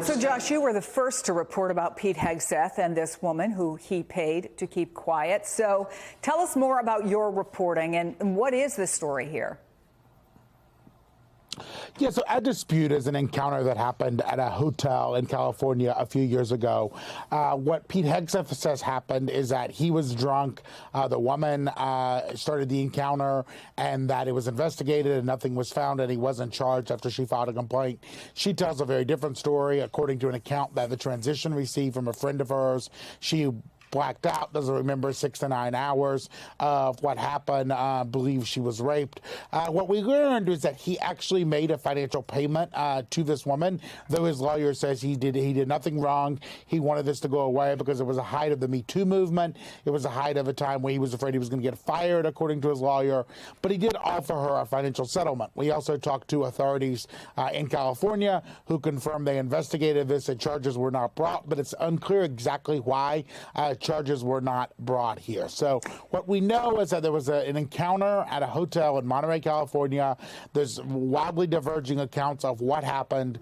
So, Josh, you were the first to report about Pete Hegseth and this woman who he paid to keep quiet. So tell us more about your reporting and what is the story here? Yeah, so At Dispute is an encounter that happened at a hotel in California a few years ago. What Pete Hegseth says happened is that he was drunk. The woman started the encounter and that it was investigated and nothing was found and he wasn't charged after she filed a complaint. She tells a very different story, according to an account that the transition received from a friend of hers. She blacked out, doesn't remember 6 to 9 hours of what happened, believes she was raped. What we learned is that he actually made a financial payment to this woman, though his lawyer says he did nothing wrong. He wanted this to go away because it was the height of the Me Too movement. It was the height of a time where he was afraid he was going to get fired, according to his lawyer. But he did offer her a financial settlement. We also talked to authorities in California who confirmed they investigated this and charges were not brought, but it's unclear exactly why charges were not brought here. So what we know is that there was an encounter at a hotel in Monterey, California. There's wildly diverging accounts of what happened.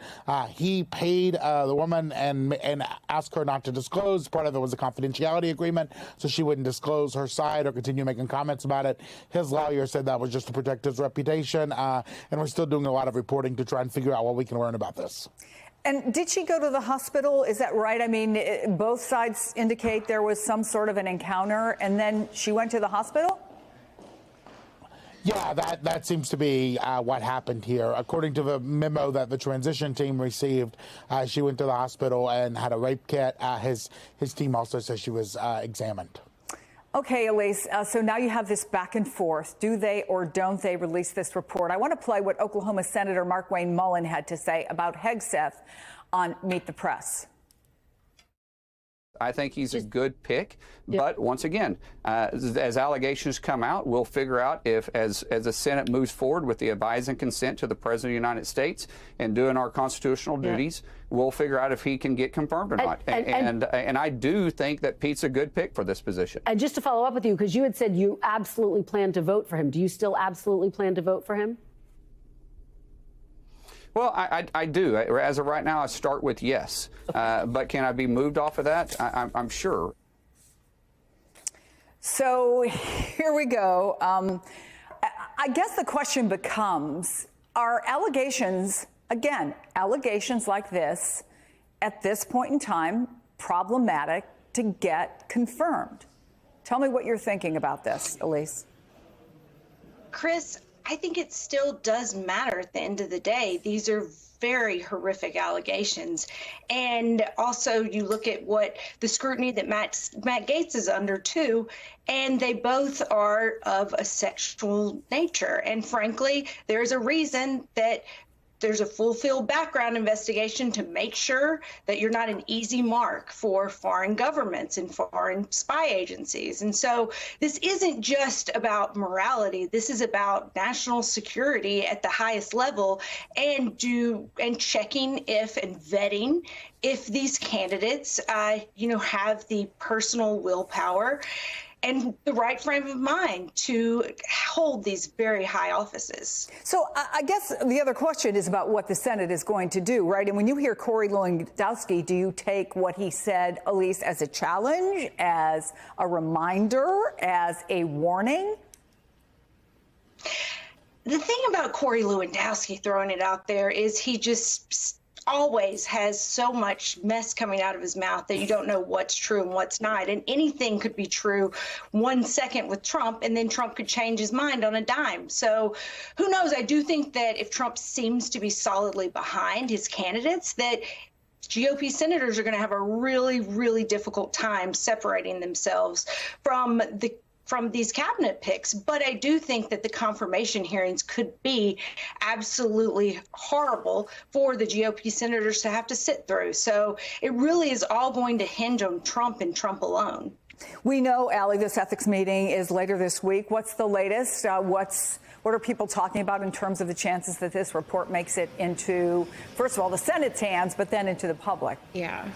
He paid the woman and asked her not to disclose. Part of it was a confidentiality agreement, so she wouldn't disclose her side or continue making comments about it. His lawyer said that was just to protect his reputation, and we're still doing a lot of reporting to try and figure out what we can learn about this. And did she go to the hospital? Is that right? I mean, both sides indicate there was some sort of an encounter, and then she went to the hospital? Yeah, that seems to be what happened here. According to the memo that the transition team received, she went to the hospital and had a rape kit. His team also says she was examined. Okay, Elise, so now you have this back and forth. Do they or don't they release this report? I want to play what Oklahoma Senator Markwayne Mullin had to say about Hegseth on Meet the Press. I think he's a good pick, but once again, as allegations come out, we'll figure out if, as the Senate moves forward with the advise and consent to the President of the United States and doing our constitutional duties, we'll figure out if he can get confirmed or not. And I do think that Pete's a good pick for this position. And just to follow up with you, because you had said you absolutely plan to vote for him. Do you still absolutely plan to vote for him? Well, I do. As of right now, I start with yes. But can I be moved off of that? I'm sure. So here we go. I guess the question becomes, are allegations, again, allegations like this, at this point in time, problematic to get confirmed? Tell me what you're thinking about this, Elise. Chris, I think it still does matter at the end of the day. These are very horrific allegations. And also you look at what the scrutiny that Matt Gaetz is under too, and they both are of a sexual nature. And frankly, there's a reason that there's a full-field background investigation to make sure that you're not an easy mark for foreign governments and foreign spy agencies. And so this isn't just about morality. This is about national security at the highest level and checking if and vetting if these candidates, have the personal willpower and the right frame of mind to hold these very high offices. So I guess the other question is about what the Senate is going to do, right? And when you hear Corey Lewandowski, do you take what he said, Elise, as a challenge, as a reminder, as a warning? The thing about Corey Lewandowski throwing it out there is he just always has so much mess coming out of his mouth that you don't know what's true and what's not. And anything could be true 1 second with Trump, and then Trump could change his mind on a dime. So who knows? I do think that if Trump seems to be solidly behind his candidates, that GOP senators are going to have a really, really difficult time separating themselves from these cabinet picks. But I do think that the confirmation hearings could be absolutely horrible for the GOP senators to have to sit through. So it really is all going to hinge on Trump and Trump alone. We know, Allie, this ethics meeting is later this week. What's the latest? What are people talking about in terms of the chances that this report makes it into, first of all, the Senate's hands, but then into the public? Yeah.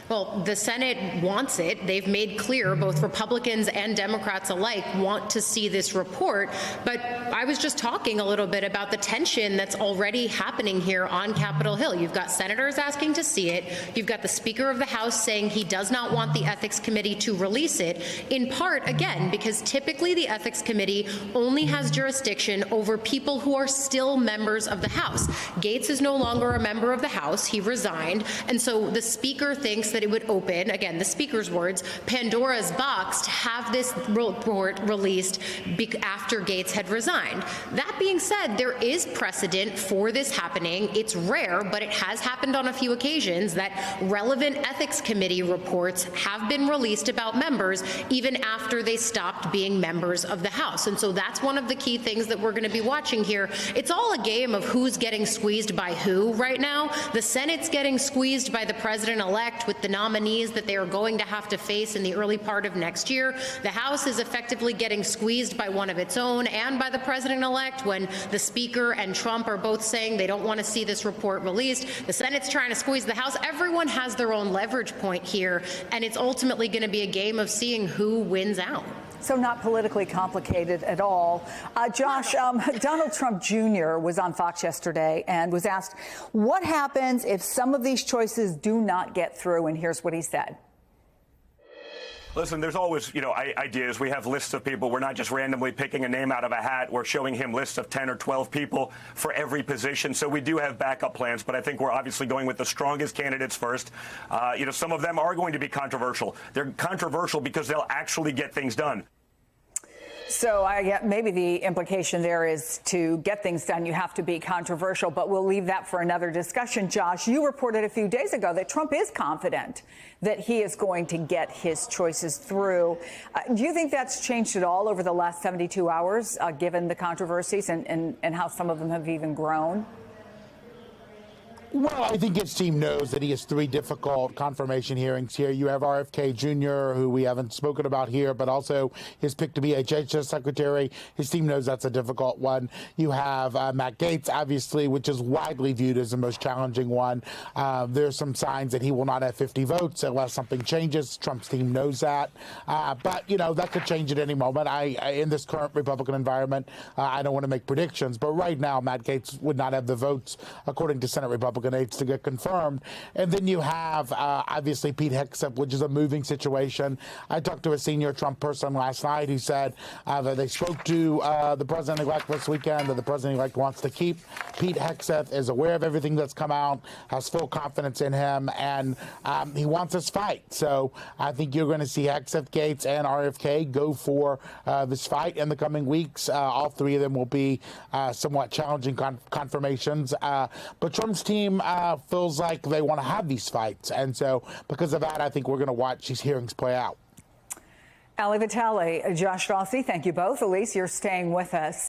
Well, the Senate wants it. They've made clear, both Republicans and Democrats alike want to see this report. But I was just talking a little bit about the tension that's already happening here on Capitol Hill. You've got senators asking to see it. You've got the Speaker of the House saying he does not want the Ethics Committee to release it, in part, again, because typically the Ethics Committee only has jurisdiction over people who are still members of the House. Gaetz is no longer a member of the House. He resigned. And so the Speaker thinks that it would open, again, the Speaker's words, Pandora's box to have this report released after Gaetz had resigned. That being said, there is precedent for this happening. It's rare, but it has happened on a few occasions that relevant Ethics Committee reports have been released about members even after they stopped being members of the House. And so that's one of the key things that we're going to be watching here. It's all a game of who's getting squeezed by who right now. The Senate's getting squeezed by the president-elect with the nominees that they are going to have to face in the early part of next year. The House is effectively getting squeezed by one of its own and by the president-elect when the Speaker and Trump are both saying they don't want to see this report released. The Senate's trying to squeeze the House. Everyone has their own leverage point here, and it's ultimately going to be a game of seeing who wins out. So not politically complicated at all. Josh, Donald Trump Jr. was on Fox yesterday and was asked, what happens if some of these choices do not get through? And here's what he said. Listen, there's always, ideas. We have lists of people. We're not just randomly picking a name out of a hat. We're showing him lists of 10 or 12 people for every position. So we do have backup plans, but I think we're obviously going with the strongest candidates first. Some of them are going to be controversial. They're controversial because they'll actually get things done. So I get maybe the implication there is to get things done, you have to be controversial, but we'll leave that for another discussion. Josh, you reported a few days ago that Trump is confident that he is going to get his choices through. Do you think that's changed at all over the last 72 hours, given the controversies and how some of them have even grown? Well, I think his team knows that he has three difficult confirmation hearings here. You have RFK Jr., who we haven't spoken about here, but also his pick to be HHS secretary. His team knows that's a difficult one. You have Matt Gaetz, obviously, which is widely viewed as the most challenging one. There's some signs that he will not have 50 votes unless something changes. Trump's team knows that. But, that could change at any moment. In this current Republican environment, I don't want to make predictions, but right now, Matt Gaetz would not have the votes, according to Senate Republican aides, to get confirmed. And then you have, obviously, Pete Hegseth, which is a moving situation. I talked to a senior Trump person last night who said that they spoke to the president-elect this weekend, that the president-elect wants to keep Pete Hegseth, is aware of everything that's come out, has full confidence in him, and he wants this fight. So I think you're going to see Hegseth, Gaetz, and RFK go for this fight in the coming weeks. All three of them will be somewhat challenging confirmations. But Trump's team feels like they want to have these fights. And so because of that, I think we're going to watch these hearings play out. Ali Vitale, Josh Rossi, thank you both. Elise, you're staying with us.